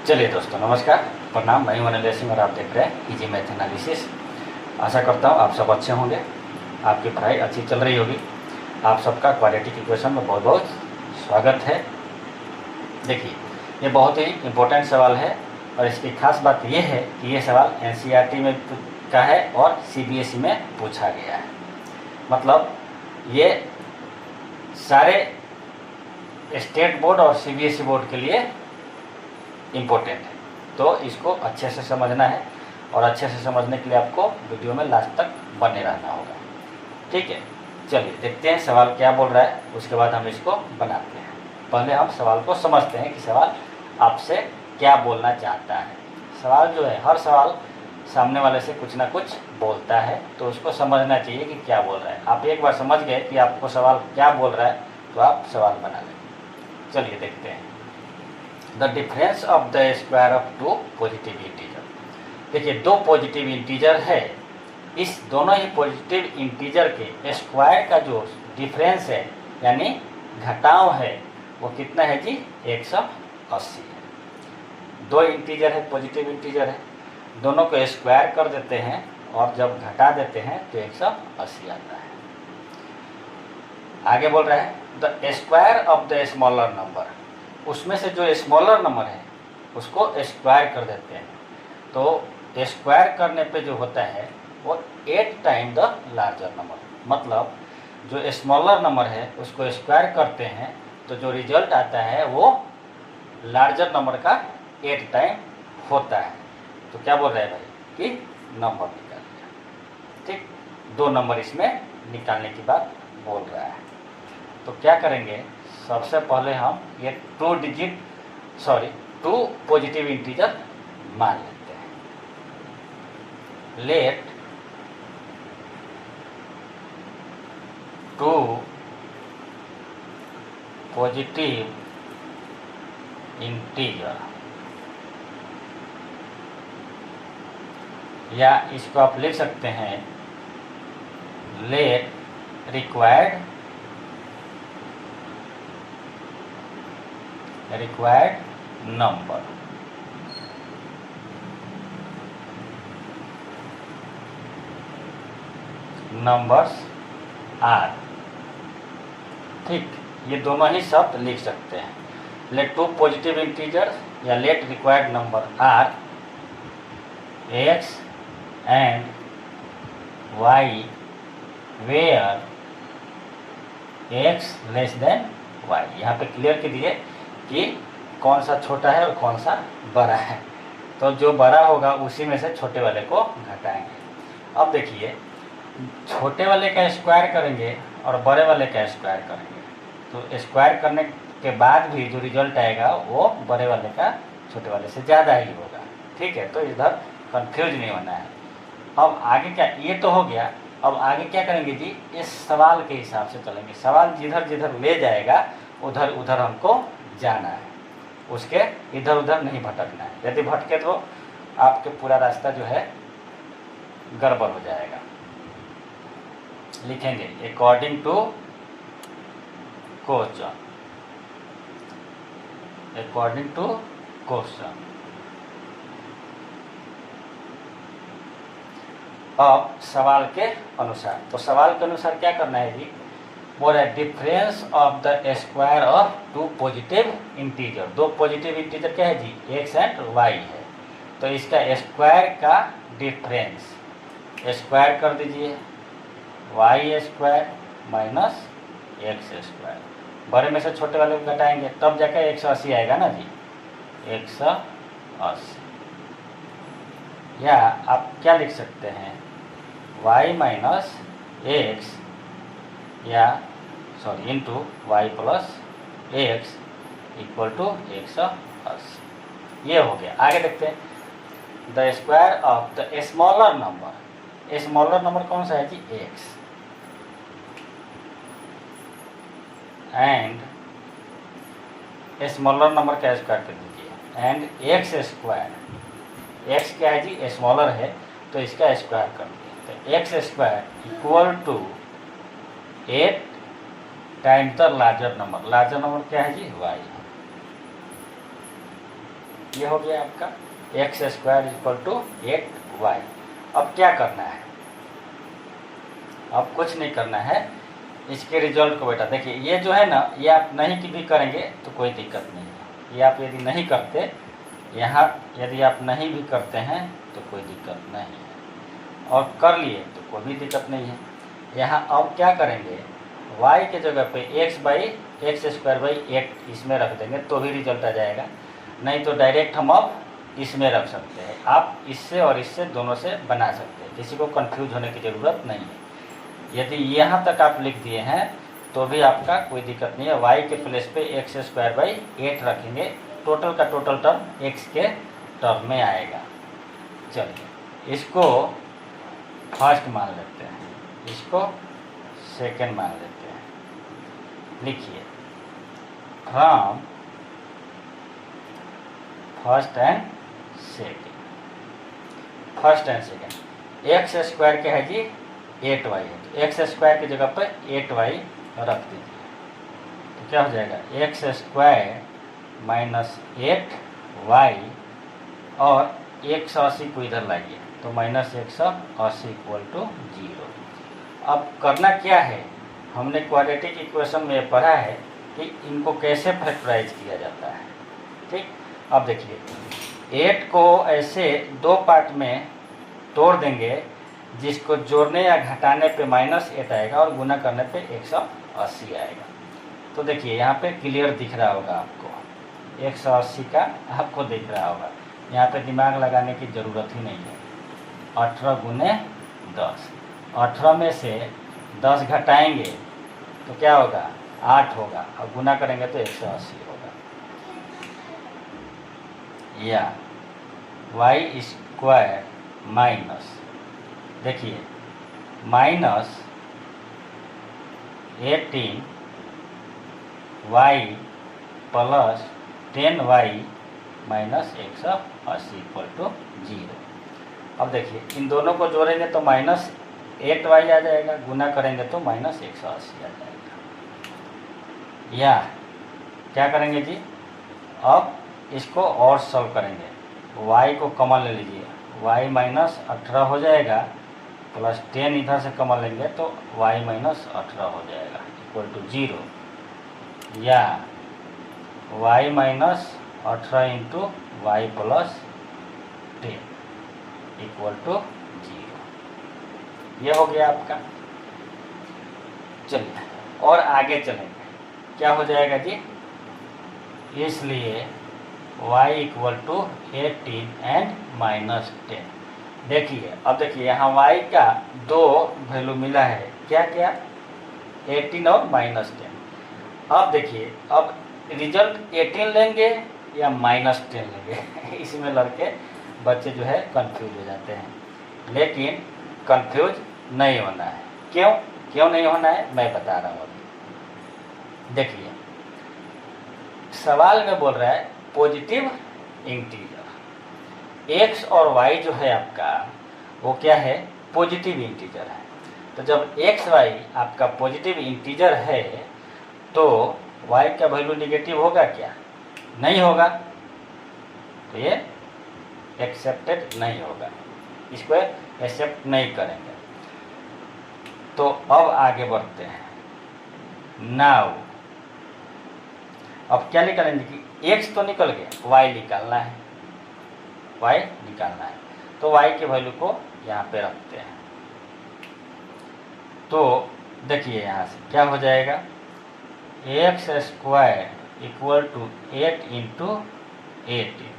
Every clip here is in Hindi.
चलिए दोस्तों, नमस्कार, प्रणाम। मैं हूं अनिल सिंह और आप देख रहे हैं इजी मैथ एनालिसिस। आशा करता हूं आप सब अच्छे होंगे, आपकी पढ़ाई अच्छी चल रही होगी। आप सबका क्वाड्रेटिक इक्वेशन में बहुत बहुत स्वागत है। देखिए, ये बहुत ही इम्पोर्टेंट सवाल है और इसकी खास बात यह है कि ये सवाल एनसीईआरटी में का है और सीबीएसई में पूछा गया है। मतलब ये सारे स्टेट बोर्ड और सीबीएसई बोर्ड के लिए इम्पोर्टेंट है, तो इसको अच्छे से समझना है और अच्छे से समझने के लिए आपको वीडियो में लास्ट तक बने रहना होगा। ठीक है, चलिए देखते हैं सवाल क्या बोल रहा है, उसके बाद हम इसको बनाते हैं। पहले हम सवाल को समझते हैं कि सवाल आपसे क्या बोलना चाहता है। सवाल जो है, हर सवाल सामने वाले से कुछ ना कुछ बोलता है, तो उसको समझना चाहिए कि क्या बोल रहा है। आप एक बार समझ गए कि आपको सवाल क्या बोल रहा है तो आप सवाल बना लेंगे। चलिए देखते हैं। The difference of the square of two positive integer. देखिए, दो पॉजिटिव इंटीजर है, इस दोनों ही पॉजिटिव इंटीजर के स्क्वायर का जो डिफरेंस है यानी घटाव है वो कितना है जी? 180 है। दो इंटीजर है, पॉजिटिव इंटीजर है, दोनों को स्क्वायर कर देते हैं और जब घटा देते हैं तो 180 आता है। आगे बोल रहा है the square of the smaller number. उसमें से जो स्मॉलर नंबर है उसको स्क्वायर कर देते हैं, तो स्क्वायर करने पे जो होता है वो 8 टाइम द लार्जर नंबर। मतलब जो स्मॉलर नंबर है उसको स्क्वायर करते हैं तो जो रिजल्ट आता है वो लार्जर नंबर का 8 टाइम होता है। तो क्या बोल रहे हैं भाई कि नंबर निकाल लिया। ठीक, दो नंबर इसमें निकालने की बात बोल रहा है। तो क्या करेंगे, सबसे पहले हम ये टू पॉजिटिव इंटीजर मान लेते हैं। लेट टू पॉजिटिव इंटीजर, या इसको आप लिख सकते हैं let required number numbers are. ठीक, ये दोनों ही शब्द लिख सकते हैं। लेट टू पॉजिटिव इंटीजर या let required number are x and y where x less than y. यहाँ पे क्लियर कर दिए कि कौन सा छोटा है और कौन सा बड़ा है, तो जो बड़ा होगा उसी में से छोटे वाले को घटाएंगे। अब देखिए, छोटे वाले का स्क्वायर करेंगे और बड़े वाले का स्क्वायर करेंगे, तो स्क्वायर करने के बाद भी जो रिजल्ट आएगा वो बड़े वाले का छोटे वाले से ज़्यादा ही होगा। ठीक है, तो इधर कंफ्यूज नहीं होना है। अब आगे क्या, ये तो हो गया। अब आगे क्या करेंगे जी? इस सवाल के हिसाब से चलेंगे। सवाल जिधर जिधर ले जाएगा उधर उधर हमको जाना है, उसके इधर उधर नहीं भटकना है। यदि भटके तो आपके पूरा रास्ता जो है गड़बड़ हो जाएगा। लिखेंगे according to question, according to question. अब सवाल के अनुसार, तो सवाल के अनुसार क्या करना है जी? बोल रहा है difference of the square of two positive integer. दो पॉजिटिव इंटीजर क्या है जी? एक्स एंड वाई है, तो इसका स्क्वायर का डिफरेंस स्क्वायर कर दीजिए, y square minus x square. बड़े में से छोटे वाले को घटाएंगे तब जाकर 180 आएगा ना जी, 180। या आप क्या लिख सकते हैं, y माइनस एक्स या into y plus x equal to 180। ये हो गया। आगे देखते हैं the square of the smaller number. Smaller number कौन सा है जी? एक्स। एंड स्मॉलर नंबर का स्क्वायर कर दीजिए, एंड एक्स स्क्वायर। एक्स क्या है जी? स्मॉलर है, तो इसका स्क्वायर कर दीजिए, तो x square equal to 8 times the larger number. Larger number क्या है जी? वाई। ये हो गया आपका x square equal to 8y। अब क्या करना है, अब कुछ नहीं करना है, इसके रिजल्ट को बेटा देखिए, ये जो है ना, ये आप नहीं की भी करेंगे तो कोई दिक्कत नहीं है। ये आप यदि नहीं करते, यहाँ यदि आप नहीं भी करते हैं तो कोई दिक्कत नहीं है, और कर लिए तो कोई भी दिक्कत नहीं है। यहाँ अब क्या करेंगे, y के जगह पे एक्स स्क्वायर बाई 8 इसमें रख देंगे तो भी रिजल्ट आ जाएगा, नहीं तो डायरेक्ट हम अब इसमें रख सकते हैं। आप इससे और इससे दोनों से बना सकते हैं, किसी को कंफ्यूज होने की ज़रूरत नहीं है। यदि यहाँ तक आप लिख दिए हैं तो भी आपका कोई दिक्कत नहीं है। y के प्लेस पे एक्स स्क्वायर बाई 8 रखेंगे, टोटल का टोटल टर्म x के टर्म में आएगा। चलिए इसको फर्स्ट मान लेते हैं, इसको सेकेंड मान लेते हैं। लिखिए from first and second, first and second x square क्या है जी 8y है, तो एक्स स्क्वायर की जगह पर 8y रख दीजिए, तो क्या हो जाएगा एक्स स्क्वायर माइनस 8y, और 180 को इधर लाइए तो माइनस 180 इक्वल टू 0। अब करना क्या है, हमने क्वाड्रेटिक इक्वेशन में पढ़ा है कि इनको कैसे फैक्टराइज किया जाता है। ठीक, अब देखिए 8 को ऐसे दो पार्ट में तोड़ देंगे, जिसको जोड़ने या घटाने पे -8 आएगा और गुना करने पे 180 आएगा। तो देखिए यहाँ पे क्लियर दिख रहा होगा आपको, 180 का आपको दिख रहा होगा, यहाँ पे दिमाग लगाने की ज़रूरत ही नहीं है। 18 गुने 10, 18 में से 10 घटाएंगे तो क्या होगा 8 होगा, और गुना करेंगे तो 180 होगा। या y स्क्वायर माइनस, देखिए minus 18y plus 10y minus 180 equal to 0। अब देखिए इन दोनों को जोड़ेंगे तो -8y आ जाएगा, गुना करेंगे तो -180 आ जाएगा। या क्या करेंगे जी, अब इसको और सॉल्व करेंगे, y को कॉमन ले लीजिए, y -18 हो जाएगा, प्लस 10 इधर से कॉमन लेंगे तो y -18 हो जाएगा इक्वल टू 0। या y -18 into y plus 10 equal to 0। यह हो गया आपका। चलिए और आगे चलेंगे, क्या हो जाएगा जी, इसलिए y इक्वल टू 18 एंड -10। देखिए अब देखिए यहाँ y का दो वैल्यू मिला है, क्या क्या 18 और -10। अब देखिए अब रिजल्ट 18 लेंगे या -10 लेंगे इसमें लड़के बच्चे जो है कंफ्यूज हो जाते हैं, लेकिन कंफ्यूज नहीं होना है। क्यों नहीं होना है मैं बता रहा हूँ अभी। देखिए सवाल में बोल रहा है पॉजिटिव इंटीजर, x और y जो है आपका वो क्या है पॉजिटिव इंटीजर है। तो जब x y आपका पॉजिटिव इंटीजर है तो y का वैल्यू निगेटिव होगा क्या, नहीं होगा, तो ये एक्सेप्टेड नहीं होगा, इसको एक्सेप्ट नहीं करेंगे। तो अब आगे बढ़ते हैं। नाउ अब क्या निकालेंगे कि x तो निकल गया, y निकालना है, y निकालना है, तो y के वैल्यू को यहाँ पे रखते हैं। तो देखिए यहाँ से क्या हो जाएगा, x square equal to 8 into 18,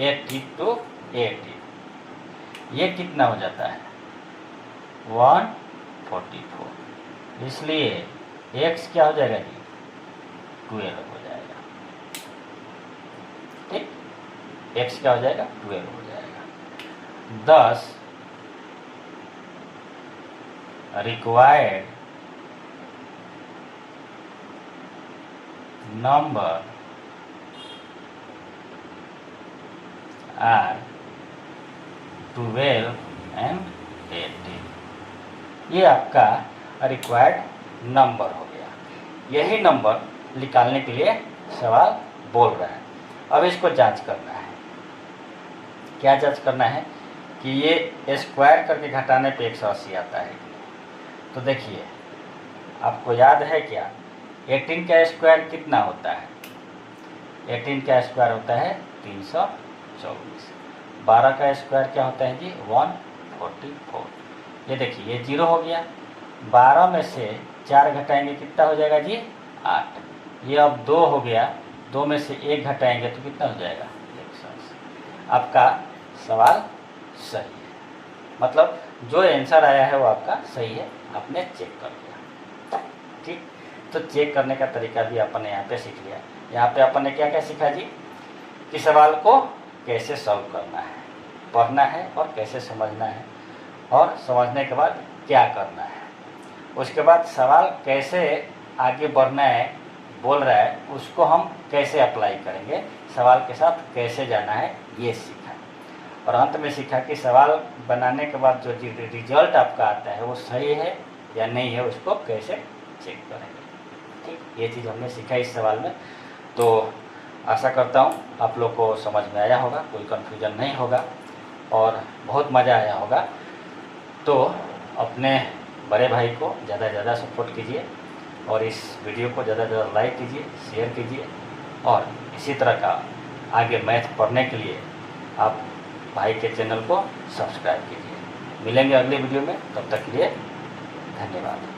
8 into 18, ये कितना हो जाता है 144। इसलिए x क्या हो जाएगा जी 12 हो जाएगा। ठीक, x क्या हो जाएगा 12 हो जाएगा। 10 रिक्वायर्ड नंबर आर 12 एंड 18, ये आपका रिक्वायर्ड नंबर हो गया। यही नंबर निकालने के लिए सवाल बोल रहा है। अब इसको जांच करना है। क्या जांच करना है कि ये स्क्वायर करके घटाने पे 180 आता है। तो देखिए, आपको याद है क्या, 18 का स्क्वायर कितना होता है? 18 का स्क्वायर होता है 324। 12 का स्क्वायर क्या होता है जी? 144। ये देखिए, ये 0 हो गया। 12 में से 4 घटाएंगे कितना हो जाएगा जी? 8। ये अब 2 हो गया, 2 में से 1 घटाएंगे तो कितना हो जाएगा? 180। आपका सवाल सही है, मतलब जो आंसर आया है वो आपका सही है, आपने चेक कर लिया। ठीक, तो चेक करने का तरीका भी आपने यहाँ पे सीख लिया। यहाँ पे आपने क्या क्या सीखा जी? कि सवाल को कैसे सॉल्व करना है, पढ़ना है और कैसे समझना है, और समझने के बाद क्या करना है। उसके बाद सवाल कैसे आगे बढ़ना है, बोल रहा है, उसको हम कैसे अप्लाई करेंगे, सवाल के साथ कैसे जाना है, ये सीखा। और अंत में सीखा कि सवाल बनाने के बाद जो रिजल्ट आपका आता है वो सही है या नहीं है, उसको कैसे चेक करेंगे। ठीक, ये चीज़ हमने सीखा इस सवाल में। तो आशा करता हूँ आप लोग को समझ में आया होगा, कोई कन्फ्यूजन नहीं होगा और बहुत मज़ा आया होगा। तो अपने बड़े भाई को ज़्यादा से ज़्यादा सपोर्ट कीजिए और इस वीडियो को ज़्यादा से ज़्यादा लाइक कीजिए, शेयर कीजिए, और इसी तरह का आगे मैथ पढ़ने के लिए आप भाई के चैनल को सब्सक्राइब कीजिए। मिलेंगे अगले वीडियो में, तब तक के लिए धन्यवाद।